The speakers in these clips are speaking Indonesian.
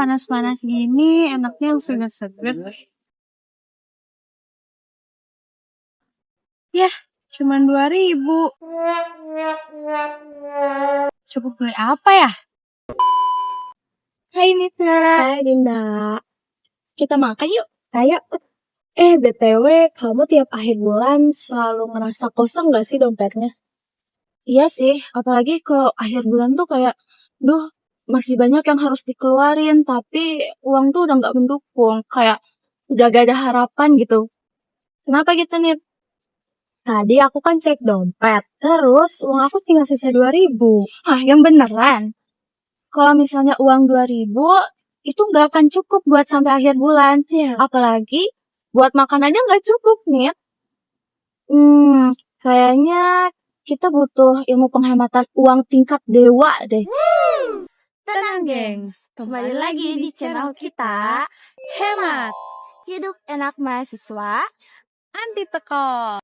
panas-panas gini, enaknya yang seger-seger. Yah, cuma 2.000. Cukup beli apa ya? Hai Nita. Hai Dinda, Kita makan yuk. kayak BTW kamu tiap akhir bulan selalu ngerasa kosong gak sih dompetnya? Iya sih, apalagi kalau akhir bulan tuh kayak, duh, masih banyak yang harus dikeluarin, tapi uang tuh udah nggak mendukung. Kayak udah gak ada harapan gitu. Kenapa gitu, Nit? Tadi aku kan cek dompet, terus uang aku tinggal sisa 2.000. Hah, yang beneran? Kalau misalnya uang 2.000, itu nggak akan cukup buat sampai akhir bulan. Iya. Apalagi buat makan aja nggak cukup, Nit. Kayaknya kita butuh ilmu penghematan uang tingkat dewa deh. Tenang, gengs. Kembali lagi di channel kita, Hemat Hidup enak mahasiswa. Anti Teko.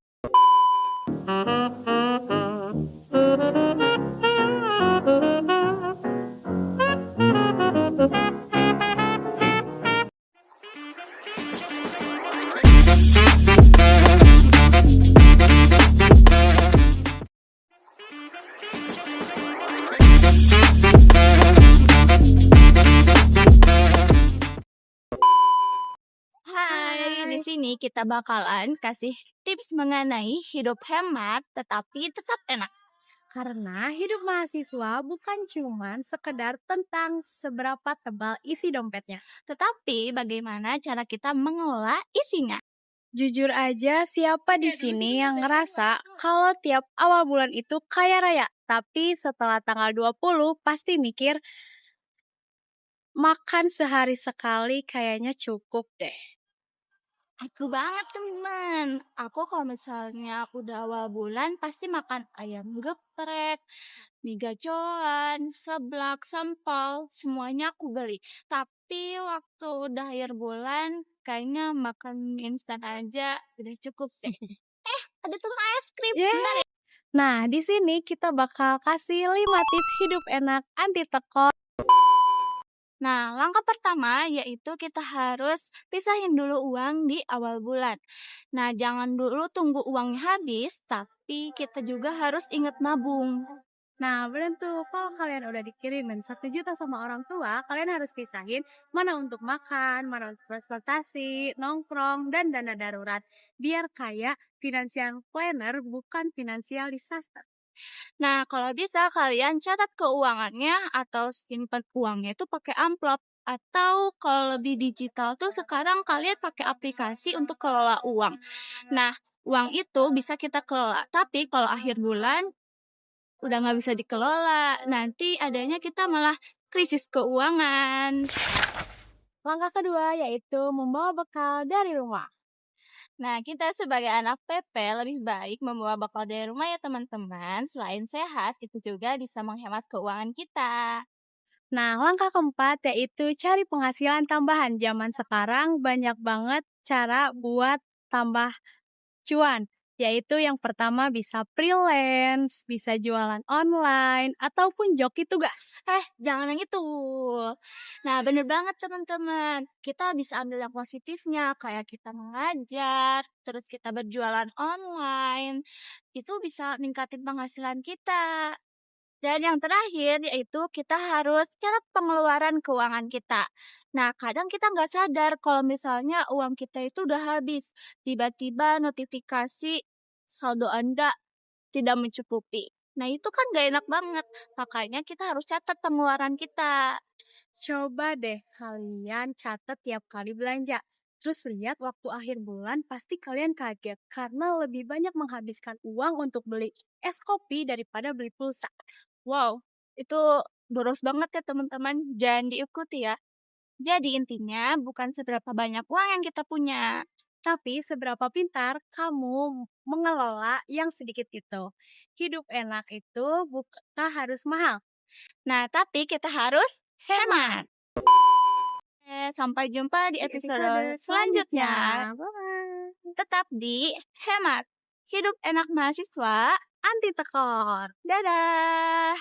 Hai, di sini kita bakalan kasih tips mengenai hidup hemat tetapi tetap enak. Karena hidup mahasiswa bukan cuman sekedar tentang seberapa tebal isi dompetnya. Tetapi bagaimana cara kita mengelola isinya? Jujur aja, siapa di sini yang ngerasa kalau tiap awal bulan itu kaya raya, tapi setelah tanggal 20 pasti mikir makan sehari sekali kayaknya cukup deh. Aku banget teman. Aku kalau misalnya udah awal bulan pasti makan ayam geprek, mie gacoan, seblak, sempal, semuanya aku beli. Tapi waktu udah akhir bulan kayaknya makan mie instan aja udah cukup deh. Ada tukang es krim. Yeah. Bentar ya. Nah, di sini kita bakal kasih 5 tips hidup enak anti teko. Nah, langkah pertama yaitu kita harus pisahin dulu uang di awal bulan. Nah, jangan dulu tunggu uangnya habis, tapi kita juga harus ingat nabung. Nah, bener tuh, kalau kalian udah dikirimin 1 juta sama orang tua, kalian harus pisahin mana untuk makan, mana untuk transportasi, nongkrong, dan dana darurat. Biar kayak financial planner, bukan financial disaster. Nah, kalau bisa kalian catat keuangannya atau simpan uangnya itu pakai amplop. Atau kalau lebih digital tuh sekarang kalian pakai aplikasi untuk kelola uang. Nah, uang itu bisa kita kelola. Tapi kalau akhir bulan udah nggak bisa dikelola. Nanti adanya kita malah krisis keuangan. Langkah kedua yaitu membawa bekal dari rumah. Nah, kita sebagai anak PP lebih baik membawa bekal dari rumah ya teman-teman. Selain sehat, itu juga bisa menghemat keuangan kita. Nah, langkah keempat yaitu cari penghasilan tambahan. Zaman sekarang banyak banget cara buat tambah cuan. Yaitu yang pertama bisa freelance, bisa jualan online, ataupun joki tugas. Jangan yang itu. Nah, bener banget teman-teman. Kita bisa ambil yang positifnya, kayak kita mengajar, terus kita berjualan online. Itu bisa ningkatin penghasilan kita. Dan yang terakhir yaitu kita harus catat pengeluaran keuangan kita. Nah, kadang kita nggak sadar kalau misalnya uang kita itu udah habis. Tiba-tiba notifikasi saldo Anda tidak mencukupi. Nah, itu kan gak enak banget. Makanya kita harus catat pengeluaran kita. Coba deh kalian catat tiap kali belanja. Terus lihat waktu akhir bulan pasti kalian kaget karena lebih banyak menghabiskan uang untuk beli es kopi daripada beli pulsa. Wow, itu boros banget ya teman-teman. Jangan diikuti ya. Jadi intinya bukan seberapa banyak uang yang kita punya. Tapi seberapa pintar kamu mengelola yang sedikit itu. Hidup enak itu bukan harus mahal. Nah, tapi kita harus hemat. Sampai jumpa di episode selanjutnya. Bye. Tetap di hemat. Hidup enak mahasiswa. Anti tekor. Dadah.